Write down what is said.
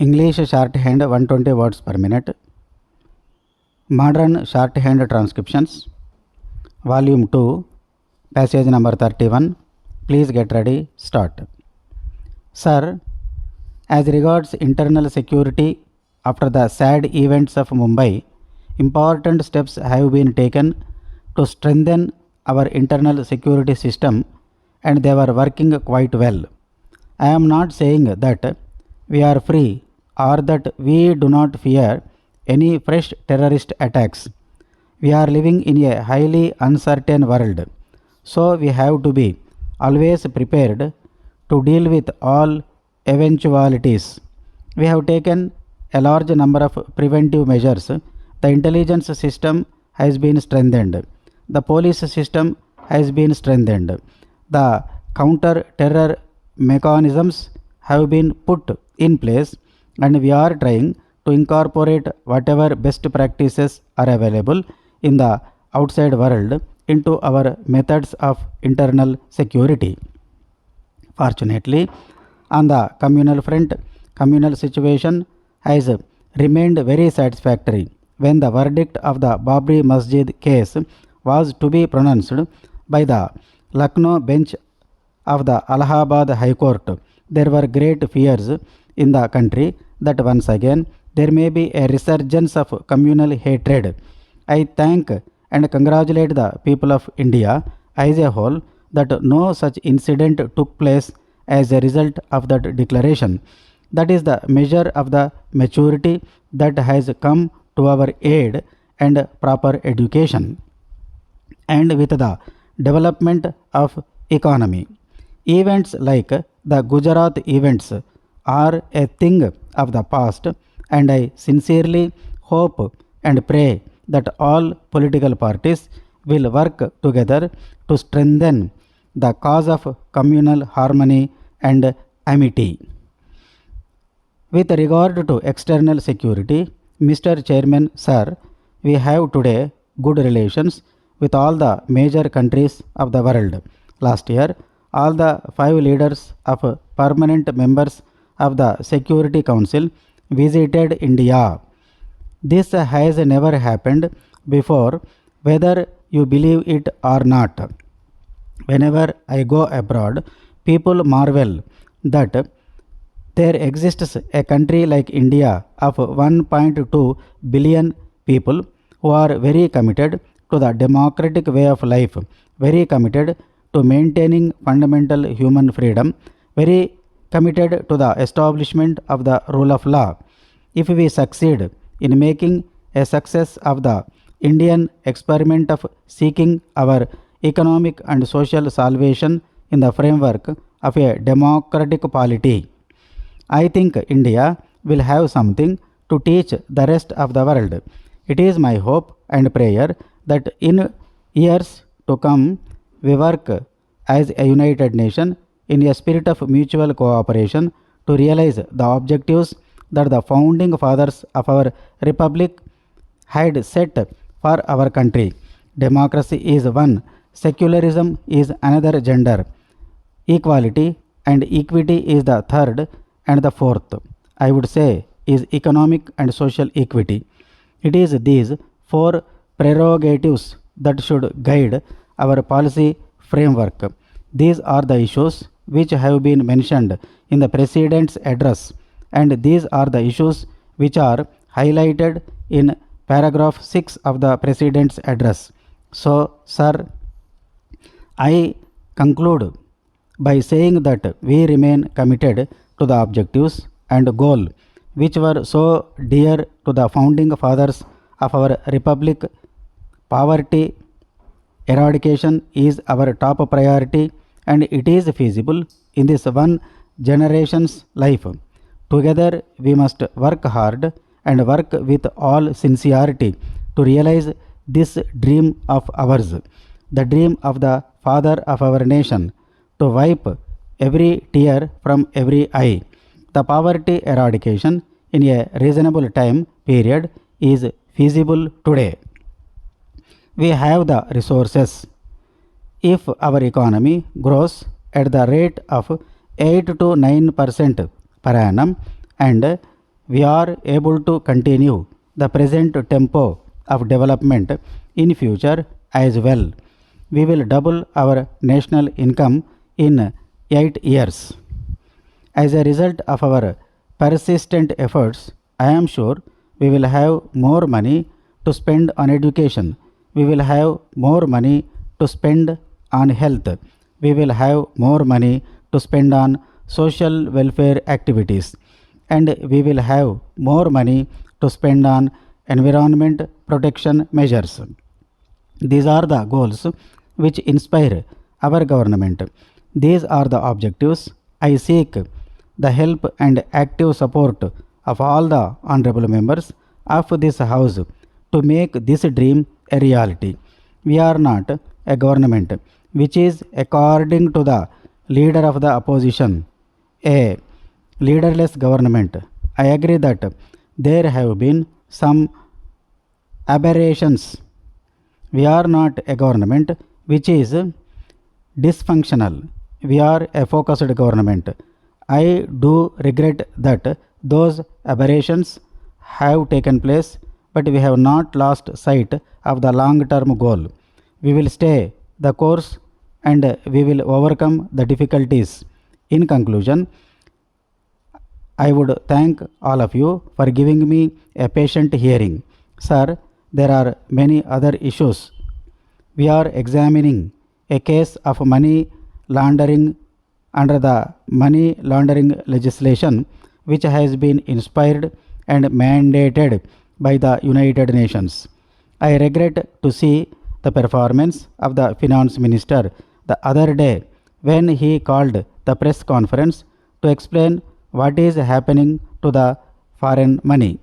English shorthand 120 words per minute. Modern shorthand transcriptions. Volume 2, passage number 31. Please get ready. Start. Sir, as regards internal security, after the sad events of Mumbai, important steps have been taken to strengthen our internal security system, and they were working quite well. I am not saying that we are free or that we do not fear any fresh terrorist attacks. We are living in a highly uncertain world, so we have to be always prepared to deal with all eventualities. We have taken a large number of preventive measures. The intelligence system has been strengthened. The police system has been strengthened. The counter terror mechanisms have been put in place, and we are trying to incorporate whatever best practices are available in the outside world into our methods of internal security. Fortunately, on the communal front, communal situation has remained very satisfactory. When the verdict of the Babri Masjid case was to be pronounced by the Lucknow bench of the Allahabad High Court, there were great fears in the country that once again there may be a resurgence of communal hatred. I thank and congratulate the people of India as a whole that no such incident took place as a result of that declaration. That is the measure of the maturity that has come to our aid and proper education, and with the development of economy. Events like the Gujarat events are a thing of the past, and I sincerely hope and pray that all political parties will work together to strengthen the cause of communal harmony and amity. With regard to external security, Mr. Chairman, Sir, we have today good relations with all the major countries of the world. Last year, all the 5 leaders of permanent members of the Security Council visited India. This has never happened before, whether you believe it or not. Whenever I go abroad, people marvel that there exists a country like India of 1.2 billion people who are very committed to the democratic way of life, very committed to maintaining fundamental human freedom, very committed to the establishment of the rule of law. If we succeed in making a success of the Indian experiment of seeking our economic and social salvation in the framework of a democratic polity, I think India will have something to teach the rest of the world. It is my hope and prayer that in years to come we work as a united nation in a spirit of mutual cooperation to realize the objectives that the founding fathers of our republic had set for our country. Democracy is one, secularism is another gender, equality and equity is the third, and the fourth, I would say, is economic and social equity. It is these 4 prerogatives that should guide our policy framework. These are the issues which have been mentioned in the President's address, and these are the issues which are highlighted in paragraph 6 of the President's address. So, sir, I conclude by saying that we remain committed to the objectives and goal which were so dear to the founding fathers of our republic. Poverty eradication is our top priority, and it is feasible in this one generation's life. Together we must work hard and work with all sincerity to realize this dream of ours, the dream of the father of our nation, to wipe every tear from every eye. The poverty eradication in a reasonable time period is feasible today. We have the resources. If our economy grows at the rate of 8 to 9% per annum, and we are able to continue the present tempo of development in future as well. We will double our national income in 8 years. As a result of our persistent efforts, I am sure we will have more money to spend on education. We will have more money to spend on health. We will have more money to spend on social welfare activities. And we will have more money to spend on environment protection measures. These are the goals which inspire our government. These are the objectives I seek the help and active support of all the honorable members of this house to make this dream a reality. We are not a government which is, according to the leader of the opposition, a leaderless government. I agree that there have been some aberrations. We are not a government which is dysfunctional. We are a focused government. I do regret that those aberrations have taken place, but we have not lost sight of the long term goal. We will stay the course and we will overcome the difficulties. In conclusion, I would thank all of you for giving me a patient hearing. Sir, there are many other issues. We are examining a case of money laundering under the money laundering legislation which has been inspired and mandated by the United Nations. I regret to see the performance of the finance minister the other day when he called the press conference to explain what is happening to the foreign money.